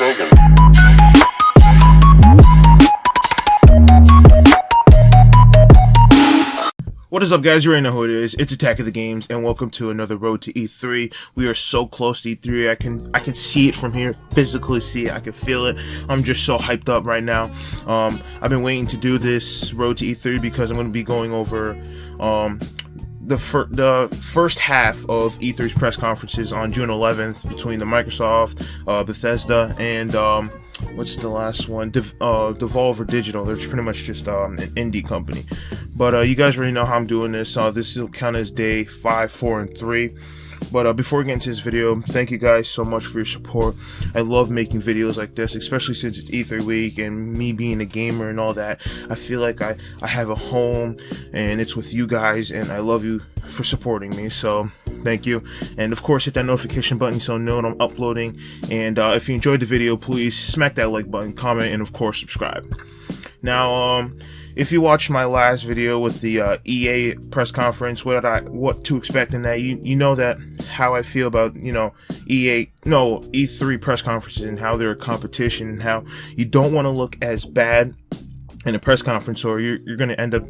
second. What is up, guys? You already know who it is. It's Attack of the Games, and welcome to another road to E3. We are so close to E3. I can see it from here, physically see it. I can feel it. I'm just so hyped up right now. I've been waiting to do this road to E3 because I'm going to be going over the first half of E3's press conferences on June 11th between the Microsoft, Bethesda, and what's the last one? Devolver Digital. They're pretty much just an indie company. But you guys already know how I'm doing this. This will count as day 5, 4, and 3. But before we get into this video, thank you guys so much for your support. I love making videos like this, especially since it's E3 week and me being a gamer and all that. I feel like I have a home and it's with you guys, and I love you for supporting me. So thank you. And of course, hit that notification button so you know when I'm uploading. And if you enjoyed the video, please smack that like button, comment, and of course subscribe. Now, if you watched my last video with the EA press conference, what to expect in that, you know that how I feel about, E3 press conferences and how they're a competition and how you don't want to look as bad in a press conference, or you're going to end up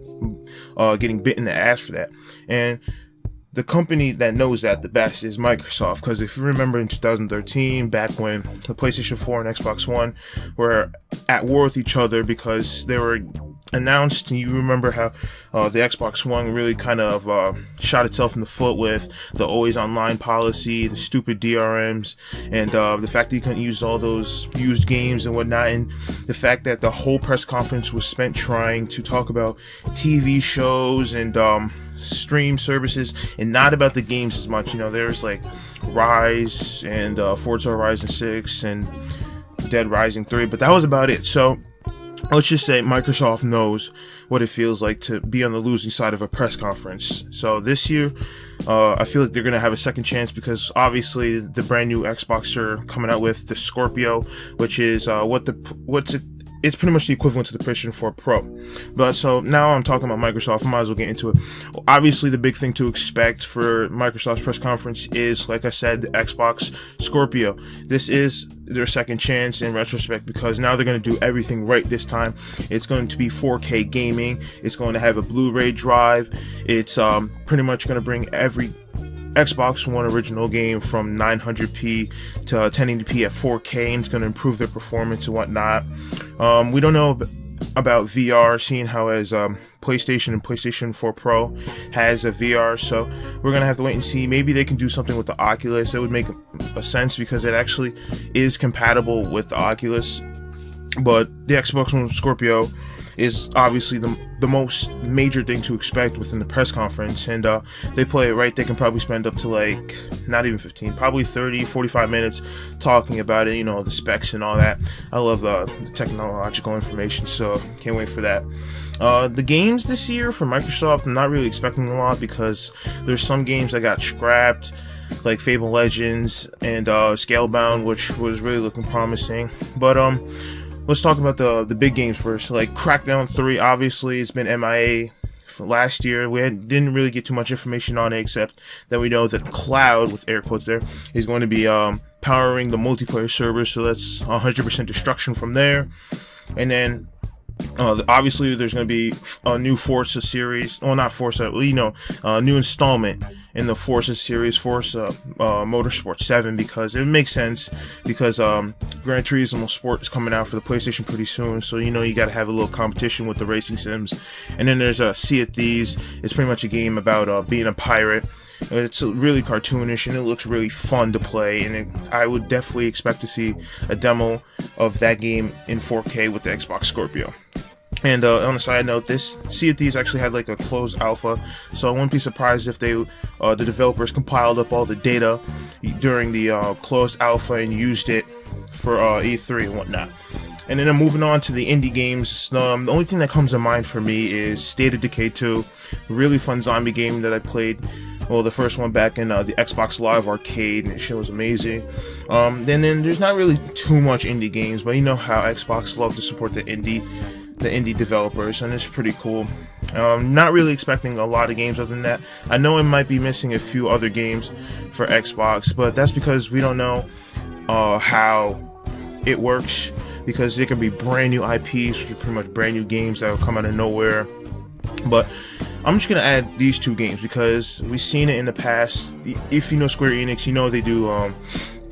getting bit in the ass for that. And the company that knows that the best is Microsoft, because if you remember in 2013, back when the PlayStation 4 and Xbox One were at war with each other because they were announced, and you remember how the Xbox One really kind of shot itself in the foot with the always online policy, the stupid DRMs, and the fact that you couldn't use all those used games and whatnot, and the fact that the whole press conference was spent trying to talk about TV shows and stream services and not about the games as much. There's like Rise and Forza Horizon 6 and Dead Rising 3, but that was about it. So let's just say Microsoft knows what it feels like to be on the losing side of a press conference. So this year, I feel like they're going to have a second chance, because obviously the brand new Xbox are coming out with the Scorpio, which is it's pretty much the equivalent to the PlayStation 4 Pro. But so now I'm talking about Microsoft, I might as well get into it. Obviously, the big thing to expect for Microsoft's press conference is, like I said, the Xbox Scorpio. This is their second chance in retrospect, because now they're going to do everything right this time. It's going to be 4K gaming. It's going to have a Blu-ray drive. It's pretty much going to bring every Xbox One original game from 900p to 1080p at 4K, and it's going to improve their performance and whatnot. We don't know about VR, seeing how as PlayStation and PlayStation 4 Pro has a VR, so we're going to have to wait and see. Maybe they can do something with the Oculus. It would make a sense, because it actually is compatible with the Oculus. But the Xbox One Scorpio is obviously the most major thing to expect within the press conference, and they play it right. They can probably spend up to like not even 15, probably 30-45 minutes talking about it, the specs and all that. I love the technological information, so can't wait for that. The games this year for Microsoft, I'm not really expecting a lot, because there's some games that got scrapped, like Fable Legends and Scalebound, which was really looking promising. But let's talk about the big games first. Like Crackdown 3, obviously it's been MIA for last year. We didn't really get too much information on it, except that we know that Cloud, with air quotes there, is going to be powering the multiplayer server, so that's 100% destruction from there. And then obviously there's going to be a new Forza series, well, not Forza, a new installment in the Forza series, Forza Motorsport 7, because it makes sense, because Gran Turismo Sport is coming out for the PlayStation pretty soon, so you got to have a little competition with the racing sims. And then there's Sea of Thieves. It's pretty much a game about being a pirate. It's really cartoonish and it looks really fun to play, and I would definitely expect to see a demo of that game in 4K with the Xbox Scorpio. And on a side note, this Sea of Thieves actually had like a closed alpha, so I wouldn't be surprised if the developers compiled up all the data during the closed alpha and used it for E3 and whatnot. And then I'm moving on to the indie games. The only thing that comes to mind for me is State of Decay 2, a really fun zombie game that I played. Well, the first one back in the Xbox Live Arcade, and it was amazing. Then there's not really too much indie games, but you know how Xbox love to support the indie developers, and it's pretty cool. Not really expecting a lot of games other than that. I know I might be missing a few other games for Xbox, but that's because we don't know how it works, because there can be brand new IPs, which are pretty much brand new games that will come out of nowhere. But I'm just gonna add these two games because we've seen it in the past. If you know Square Enix, you know they do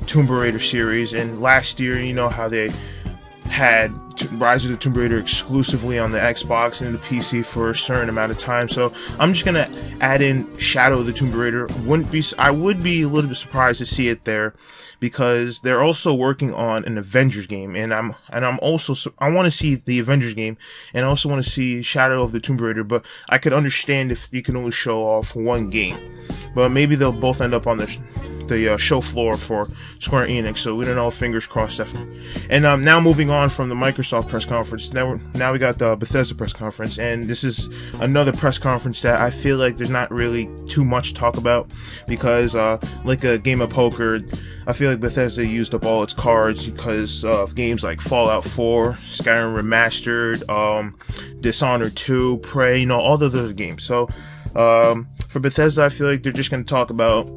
Tomb Raider series, and last year, you know how they had Rise of the Tomb Raider exclusively on the Xbox and the PC for a certain amount of time. So I'm just gonna add in Shadow of the Tomb Raider. I would be a little bit surprised to see it there, because they're also working on an Avengers game, and I want to see the Avengers game, and I also want to see Shadow of the Tomb Raider. But I could understand if you can only show off one game, but maybe they'll both end up on the show floor for Square Enix, so we don't know. Fingers crossed, definitely. And now moving on from the Microsoft press conference, now we got the Bethesda press conference, and this is another press conference that I feel like there's not really too much to talk about, because like a game of poker, I feel like Bethesda used up all its cards because of games like Fallout 4, Skyrim Remastered, Dishonored 2, Prey, you know, all the other games. So for Bethesda, I feel like they're just going to talk about,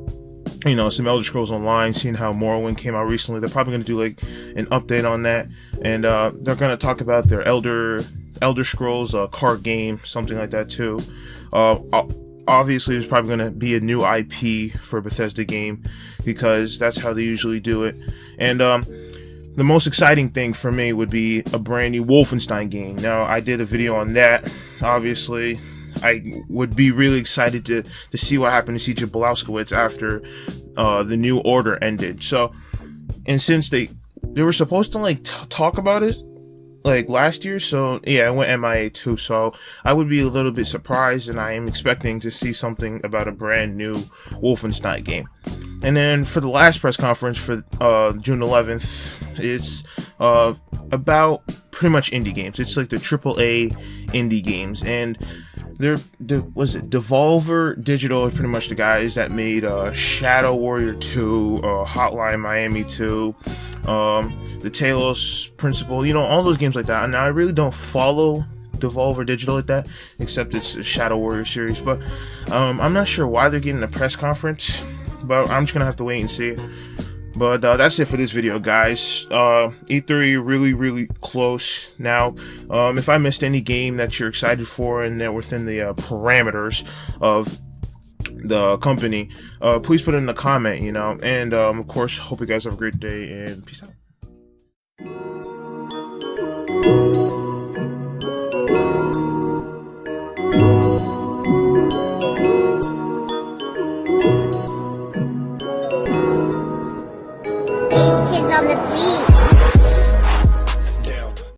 you know, some Elder Scrolls Online, seeing how Morrowind came out recently. They're probably going to do like an update on that, and they're going to talk about their Elder Scrolls card game, something like that too. Obviously, there's probably going to be a new IP for a Bethesda game, because that's how they usually do it. And the most exciting thing for me would be a brand new Wolfenstein game. Now, I did a video on that. Obviously, I would be really excited to see what happened to CJ Blazkowicz after the New Order ended. So, and since they were supposed to like talk about it like last year, so yeah, it went MIA too. So I would be a little bit surprised, and I am expecting to see something about a brand new Wolfenstein game. And then for the last press conference for June 11th, it's about pretty much indie games. It's like the AAA indie games, and Devolver Digital is pretty much the guys that made Shadow Warrior 2, Hotline Miami 2, the Talos Principle, you know, all those games like that. And I really don't follow Devolver Digital like that, except it's a Shadow Warrior series. But I'm not sure why they're getting a press conference, but I'm just gonna have to wait and see it. But that's it for this video, guys. E3 really close now. If I missed any game that you're excited for and they're within the parameters of the company, please put it in the comment, you know. And of course, hope you guys have a great day, and peace out. Kids on the beat.